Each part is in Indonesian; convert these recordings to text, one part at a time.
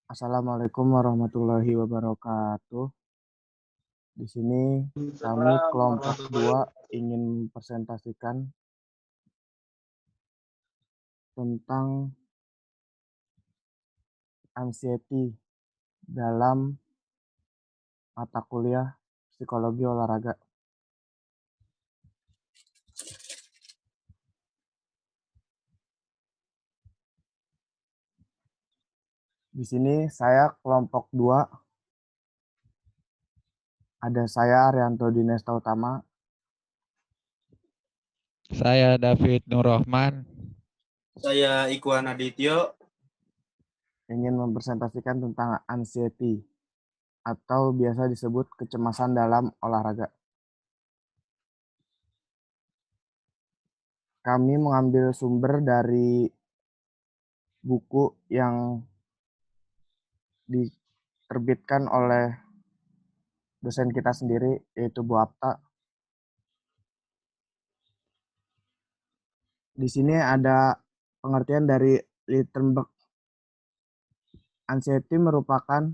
Assalamualaikum warahmatullahi wabarakatuh. Di sini kami Waalaikumsalam kelompok warahmatullahi 2 wabarakatuh. ingin presentasikan tentang anxiety dalam mata kuliah psikologi olahraga. Di sini saya kelompok 2, ada saya Arianto Dinesta Utama, Saya David Nurrohman. Saya Ikhwan Adityo. ingin mempresentasikan tentang anxiety atau biasa disebut kecemasan dalam olahraga. Kami mengambil sumber dari buku yang diterbitkan oleh dosen kita sendiri, yaitu Bu Apta. Di sini ada pengertian dari Littenberg. Anxiety merupakan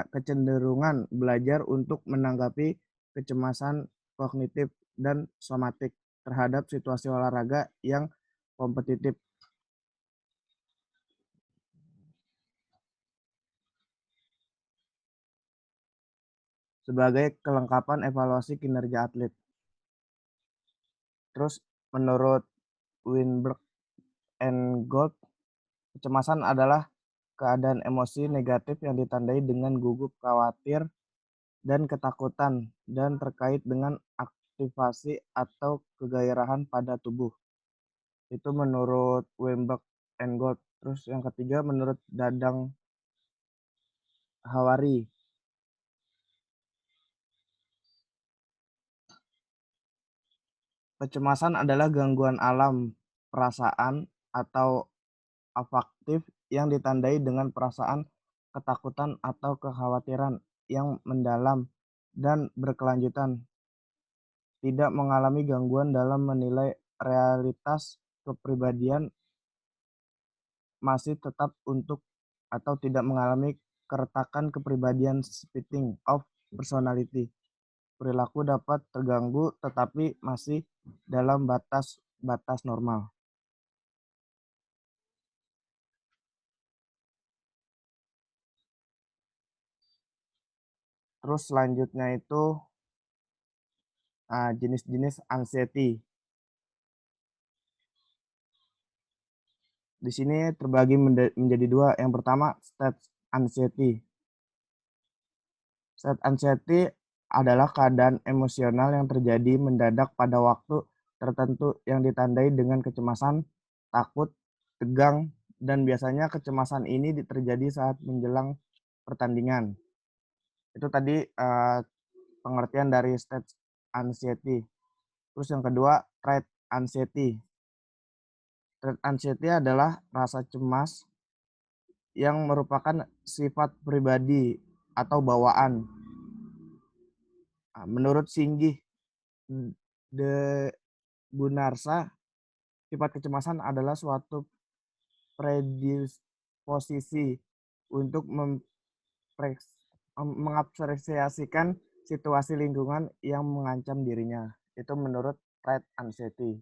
kecenderungan belajar untuk menanggapi kecemasan kognitif dan somatik terhadap situasi olahraga yang kompetitif. Sebagai kelengkapan evaluasi kinerja atlet. Terus menurut Winberg and Gold, kecemasan adalah keadaan emosi negatif yang ditandai dengan gugup, khawatir, dan ketakutan dan terkait dengan aktivasi atau kegairahan pada tubuh. Itu menurut Weinberg and Gold. Terus yang ketiga menurut Dadang Hawari. Kecemasan adalah gangguan alam perasaan atau afektif yang ditandai dengan perasaan ketakutan atau kekhawatiran yang mendalam dan berkelanjutan. Tidak mengalami gangguan dalam menilai realitas kepribadian, masih tetap untuk atau tidak mengalami keretakan kepribadian splitting of personality. Perilaku dapat terganggu tetapi masih dalam batas normal. Terus selanjutnya itu jenis-jenis anxiety. Di sini terbagi menjadi dua. Yang pertama, state anxiety. State anxiety adalah keadaan emosional yang terjadi mendadak pada waktu tertentu yang ditandai dengan kecemasan, takut, tegang, dan biasanya kecemasan ini terjadi saat menjelang pertandingan. Itu tadi pengertian dari state anxiety. Terus yang kedua, trait anxiety. Trait anxiety adalah rasa cemas yang merupakan sifat pribadi atau bawaan. Menurut Singgih de Gunarsa, sifat kecemasan adalah suatu predisposisi untuk mengapresiasikan situasi lingkungan yang mengancam dirinya. Itu menurut trait anxiety.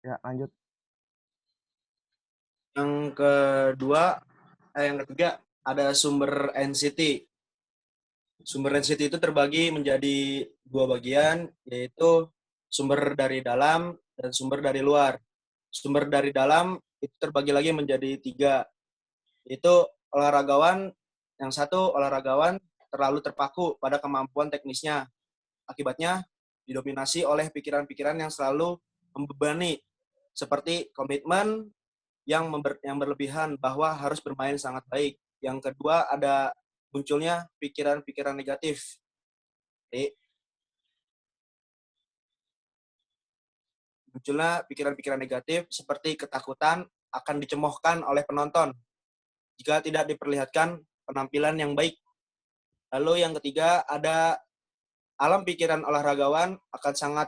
Ya, lanjut. Yang ketiga ada sumber NCT. Sumber NCT itu terbagi menjadi dua bagian, yaitu sumber dari dalam dan sumber dari luar. Sumber dari dalam itu terbagi lagi menjadi tiga, yaitu yang satu olahragawan terlalu terpaku pada kemampuan teknisnya. Akibatnya didominasi oleh pikiran-pikiran yang selalu membebani, seperti komitmen yang berlebihan bahwa harus bermain sangat baik. Yang kedua ada munculnya pikiran-pikiran negatif. Jadi, munculnya pikiran-pikiran negatif seperti ketakutan akan dicemoohkan oleh penonton jika tidak diperlihatkan penampilan yang baik. Lalu yang ketiga ada alam pikiran olahragawan akan sangat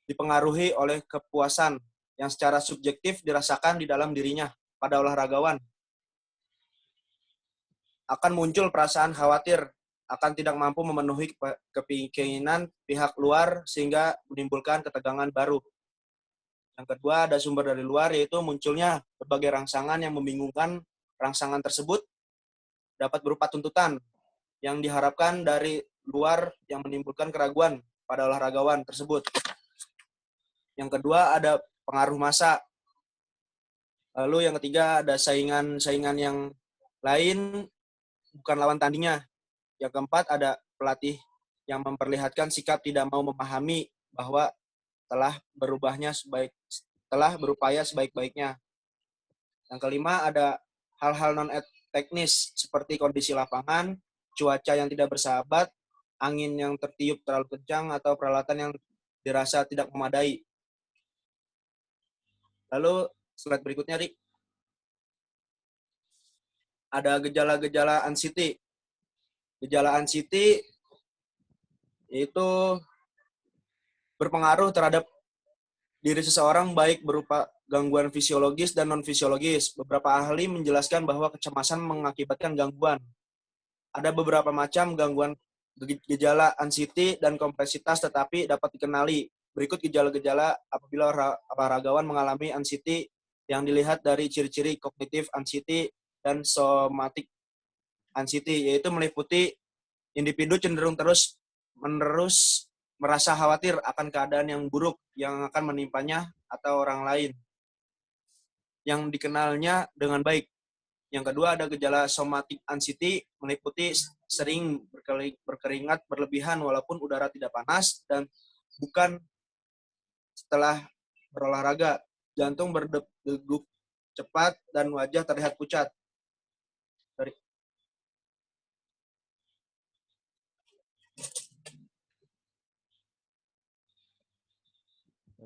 dipengaruhi oleh kepuasan yang secara subjektif dirasakan di dalam dirinya. Pada olahragawan akan muncul perasaan khawatir akan tidak mampu memenuhi keinginan pihak luar sehingga menimbulkan ketegangan baru. Yang kedua, ada sumber dari luar, yaitu munculnya berbagai rangsangan yang membingungkan. Rangsangan tersebut dapat berupa tuntutan yang diharapkan dari luar yang menimbulkan keraguan pada olahragawan tersebut. Yang kedua, ada pengaruh massa. Lalu yang ketiga, ada saingan yang lain bukan lawan tandingnya. Yang keempat, ada pelatih yang memperlihatkan sikap tidak mau memahami bahwa telah berupaya sebaik-baiknya. Yang kelima, ada hal-hal non-teknis seperti kondisi lapangan, cuaca yang tidak bersahabat, angin yang tertiup terlalu kencang, atau peralatan yang dirasa tidak memadai. Lalu slide berikutnya, Rik. Ada gejala-gejala anxiety. Gejala anxiety itu berpengaruh terhadap diri seseorang baik berupa gangguan fisiologis dan non-fisiologis. Beberapa ahli menjelaskan bahwa kecemasan mengakibatkan gangguan. Ada beberapa macam gangguan gejala anxiety dan kompleksitas tetapi dapat dikenali. Berikut gejala-gejala apabila olahragawan mengalami anxiety yang dilihat dari ciri-ciri kognitif anxiety dan somatik anxiety, yaitu meliputi individu cenderung terus-menerus merasa khawatir akan keadaan yang buruk yang akan menimpanya atau orang lain yang dikenalnya dengan baik. Yang kedua, ada gejala somatic anxiety, meliputi sering berkeringat berlebihan walaupun udara tidak panas dan bukan setelah berolahraga. Jantung berdegup cepat dan wajah terlihat pucat.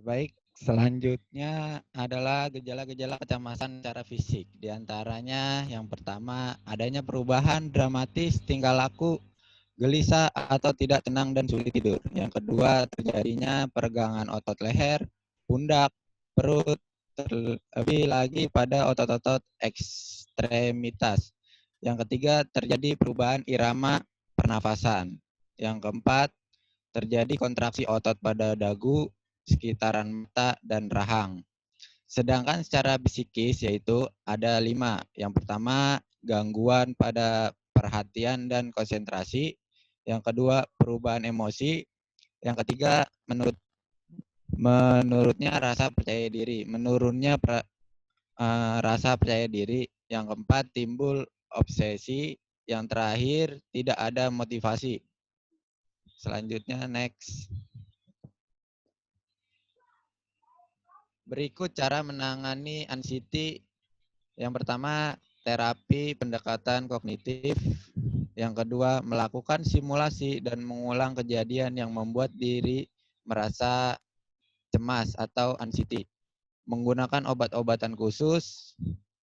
Baik, selanjutnya adalah gejala-gejala kecemasan secara fisik. Di antaranya yang pertama, adanya perubahan dramatis tingkah laku, gelisah atau tidak tenang dan sulit tidur. Yang kedua, terjadinya peregangan otot leher, pundak, perut, terlebih lagi pada otot-otot ekstremitas. Yang ketiga, terjadi perubahan irama pernafasan. Yang keempat, terjadi kontraksi otot pada dagu, sekitaran mata, dan rahang. Sedangkan secara psikis yaitu ada 5. Yang pertama, gangguan pada perhatian dan konsentrasi. Yang kedua, perubahan emosi. Yang ketiga, menurutnya rasa percaya diri. Menurunnya rasa percaya diri. Yang keempat, timbul obsesi. Yang terakhir, tidak ada motivasi. Selanjutnya, next. Berikut cara menangani anxiety. Yang pertama, terapi pendekatan kognitif. Yang kedua, melakukan simulasi dan mengulang kejadian yang membuat diri merasa cemas atau anxiety. Menggunakan obat-obatan khusus,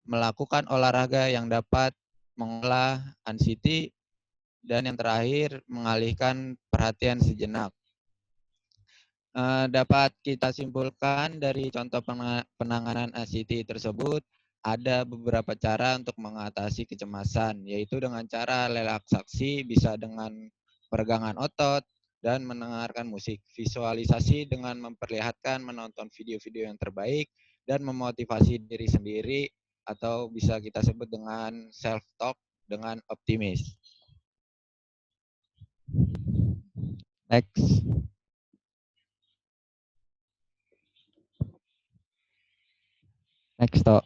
melakukan olahraga yang dapat mengolah anxiety, dan yang terakhir, mengalihkan perhatian sejenak. Dapat kita simpulkan dari contoh penanganan anxiety tersebut, ada beberapa cara untuk mengatasi kecemasan, yaitu dengan cara relaksasi, bisa dengan peregangan otot, dan mendengarkan musik. Visualisasi dengan memperlihatkan menonton video-video yang terbaik, dan memotivasi diri sendiri, atau bisa kita sebut dengan self-talk dengan optimis. Next. Next, Tok.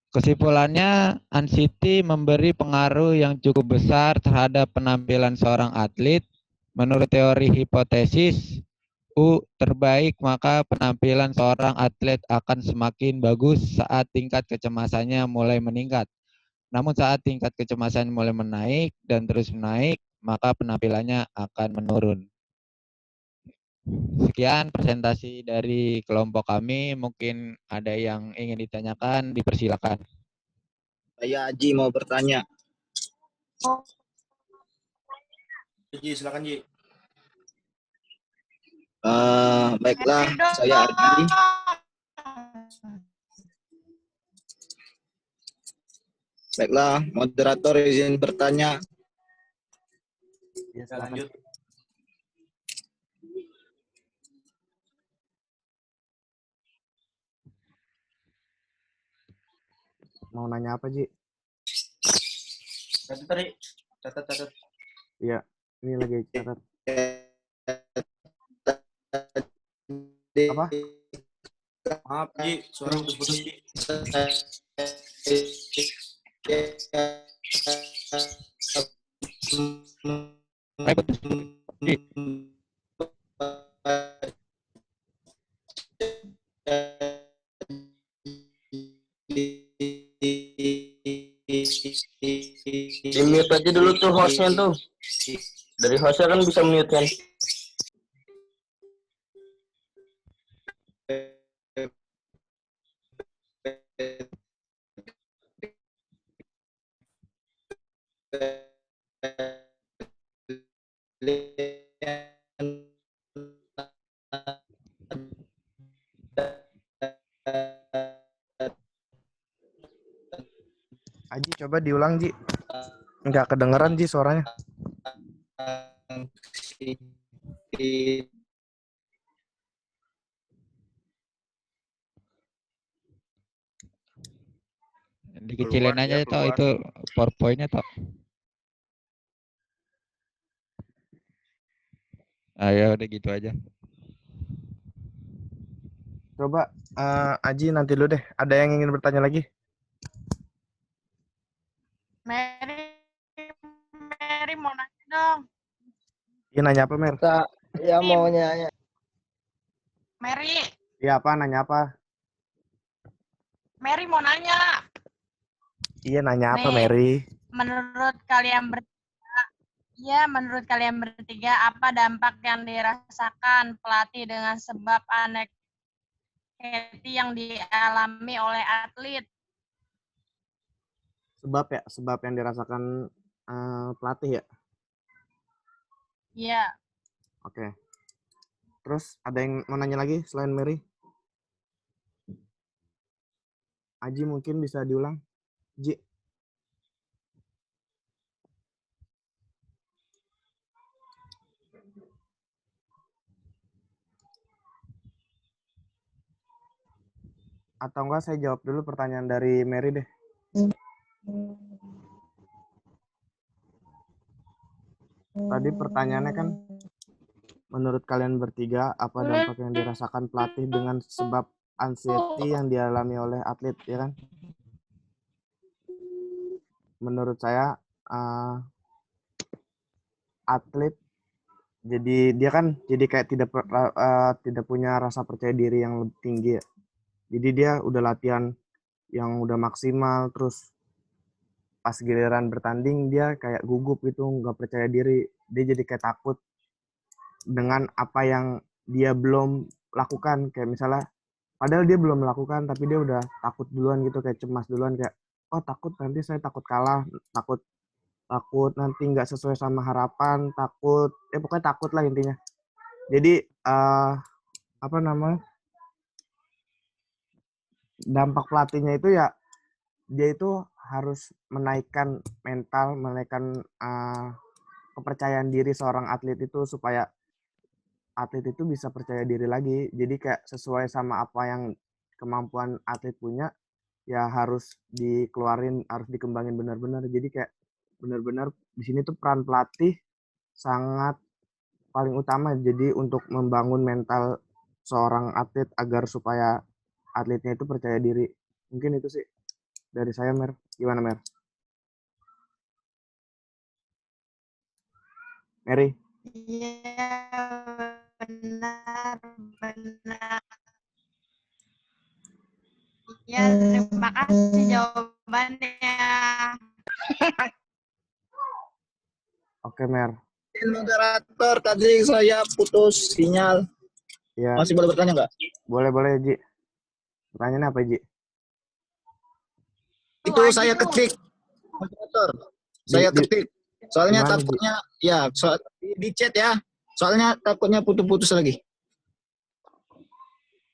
Kesimpulannya, anxiety memberi pengaruh yang cukup besar terhadap penampilan seorang atlet. Menurut teori hipotesis U terbaik, maka penampilan seorang atlet akan semakin bagus saat tingkat kecemasannya mulai meningkat. Namun saat tingkat kecemasan mulai menaik dan terus menaik, maka penampilannya akan menurun. Sekian presentasi dari kelompok kami. Mungkin ada yang ingin ditanyakan, dipersilakan. Saya Aji mau bertanya. Ji, silakan Ji. Baiklah, saya Ardi. Baiklah, moderator izin bertanya. Ya, Ya, silakan. lanjut. Mau nanya apa, Ji? Catat. Iya, ini lagi catat. Apa? Maaf Ji, suara putus-putus Ji. Di mute aja dulu tuh hostnya tuh. Dari hostnya kan bisa mute kan. Aji, coba diulang, Ji. Nggak kedengeran, Ji, suaranya. Dikecilin Keluar, aja dia toh keluar. itu PowerPoint-nya toh. Ayo udah gitu aja. Coba, Aji, nanti dulu deh. Ada yang ingin bertanya lagi? Mary mau nanya dong. Iya, nanya apa, Mer? Ya mau nanya. Mary Iya, apa? Nanya apa? mau nanya. Iya, nanya apa, Nih. Mary? Menurut kalian bertiga, apa dampak yang dirasakan pelatih dengan sebab anxiety yang dialami oleh atlet? Sebab yang dirasakan pelatih ya? Iya. Oke. Terus ada yang mau nanya lagi selain Mary? Aji mungkin bisa diulang. Ji. Atau enggak saya jawab dulu pertanyaan dari Mary deh. Tadi pertanyaannya kan, menurut kalian bertiga, apa dampak yang dirasakan pelatih dengan sebab anxiety yang dialami oleh atlet, ya kan? Menurut saya, atlet jadi dia kan jadi kayak tidak punya rasa percaya diri yang lebih tinggi ya. Jadi dia udah latihan yang udah maksimal, terus pas giliran bertanding dia kayak gugup gitu, nggak percaya diri. Dia jadi kayak takut dengan apa yang dia belum lakukan. Kayak misalnya, padahal dia belum melakukan, tapi dia udah takut duluan gitu, kayak cemas duluan, kayak, oh takut nanti saya takut kalah, takut nanti nggak sesuai sama harapan, pokoknya takut lah intinya. Jadi apa namanya, dampak pelatihnya itu ya, dia itu harus menaikkan mental, menaikkan kepercayaan diri seorang atlet itu, supaya atlet itu bisa percaya diri lagi. Jadi kayak sesuai sama apa yang kemampuan atlet punya, ya harus dikeluarin, harus dikembangin benar-benar. Jadi kayak benar-benar di sini tuh peran pelatih sangat paling utama. Jadi untuk membangun mental seorang atlet agar supaya atletnya itu percaya diri. Mungkin itu sih dari saya, Mer. Gimana, Mer? Mary? Iya, benar. Iya, terima kasih jawabannya. Oke, Mer. Moderator, tadi saya putus sinyal. Ya, Masih boleh bertanya nggak? boleh, Ji. Pertanyaannya apa, Ji? Itu saya kecil. Moderator. Saya di ketik. Soalnya mana, Ji? takutnya ya di chat ya. Soalnya takutnya putus-putus lagi.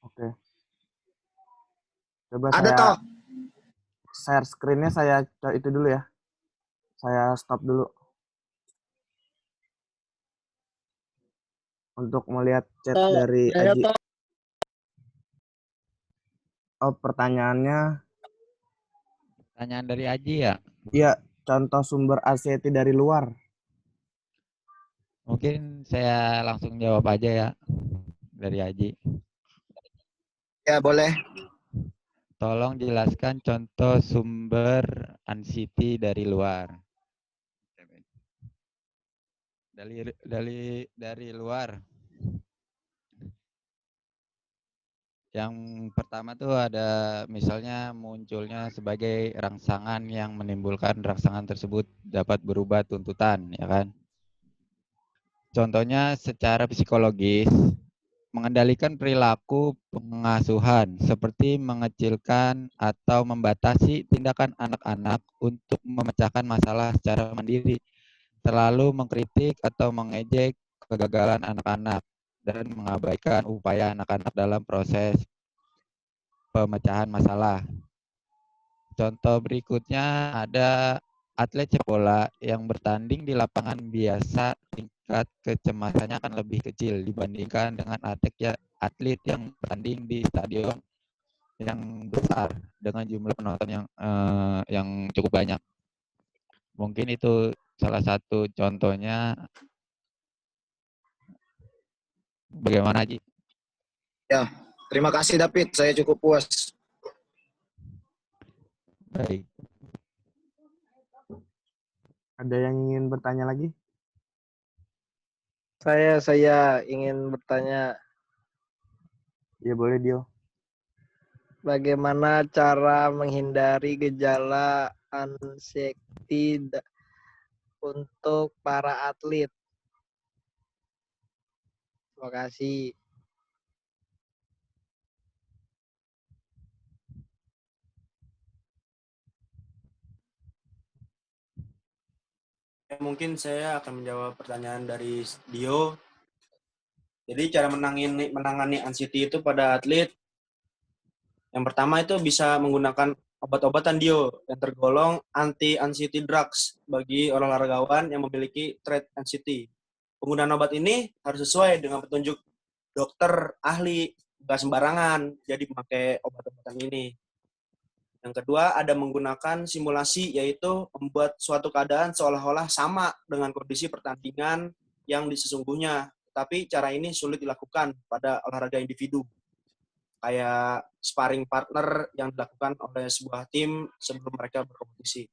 Oke. Coba Ada saya toh? share screen-nya, saya itu dulu ya. Saya stop dulu untuk melihat chat dari Ada Aji. toh. Oh, pertanyaannya, Pertanyaan dari Aji ya. iya, contoh sumber ACT dari luar. Mungkin saya langsung jawab aja ya dari Aji. Ya boleh. Tolong jelaskan contoh sumber ANSITI dari luar. Dari luar. Yang pertama tuh ada misalnya munculnya sebagai rangsangan yang menimbulkan rangsangan tersebut dapat berubah tuntutan, ya kan? Contohnya secara psikologis, mengendalikan perilaku pengasuhan seperti mengecilkan atau membatasi tindakan anak-anak untuk memecahkan masalah secara mandiri, terlalu mengkritik atau mengejek kegagalan anak-anak, dan mengabaikan upaya anak-anak dalam proses pemecahan masalah. Contoh berikutnya ada atlet sepak bola yang bertanding di lapangan biasa, tingkat kecemasannya akan lebih kecil dibandingkan dengan atlet yang bertanding di stadion yang besar dengan jumlah penonton yang cukup banyak. Mungkin itu salah satu contohnya. Bagaimana, Ji? Ya, terima kasih David. Saya cukup puas. Baik. Ada yang ingin bertanya lagi? Saya ingin bertanya, Ya boleh, Dio. bagaimana cara menghindari gejala anxiety untuk para atlet? Terima kasih. Mungkin saya akan menjawab pertanyaan dari Dio. Jadi cara menangani anxiety itu pada atlet, yang pertama itu bisa menggunakan obat-obatan Dio yang tergolong anti-anxiety drugs bagi olahragawan yang memiliki trait anxiety. Penggunaan obat ini harus sesuai dengan petunjuk dokter ahli, nggak sembarangan jadi memakai obat-obatan ini. Yang kedua, ada menggunakan simulasi, yaitu membuat suatu keadaan seolah-olah sama dengan kondisi pertandingan yang sesungguhnya. Tapi cara ini sulit dilakukan pada olahraga individu, kayak sparring partner yang dilakukan oleh sebuah tim sebelum mereka berkompetisi.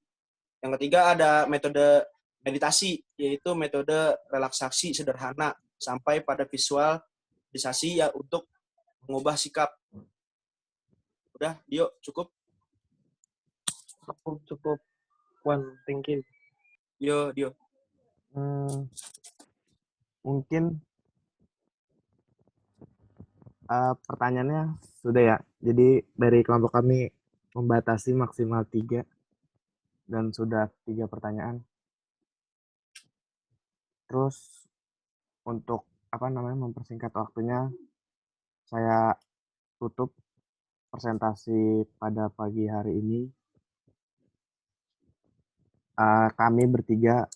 Yang ketiga, ada metode meditasi, yaitu metode relaksasi sederhana sampai pada visualisasi ya untuk mengubah sikap. Udah, Dio, cukup? Cukup. One, thank you. Dio. Mungkin pertanyaannya sudah ya. Jadi dari kelompok kami membatasi maksimal 3 dan sudah 3 pertanyaan. Terus untuk mempersingkat waktunya, saya tutup presentasi pada pagi hari ini. Kami bertiga,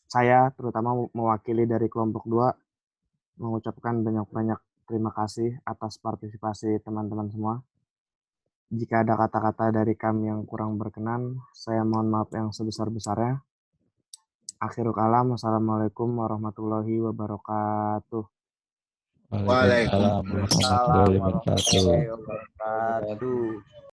saya terutama mewakili dari kelompok 2, mengucapkan banyak-banyak terima kasih atas partisipasi teman-teman semua. Jika ada kata-kata dari kami yang kurang berkenan, saya mohon maaf yang sebesar-besarnya. Akhirul kalam, wassalamualaikum warahmatullahi wabarakatuh. Waalaikumsalam warahmatullahi wabarakatuh. wabarakatuh.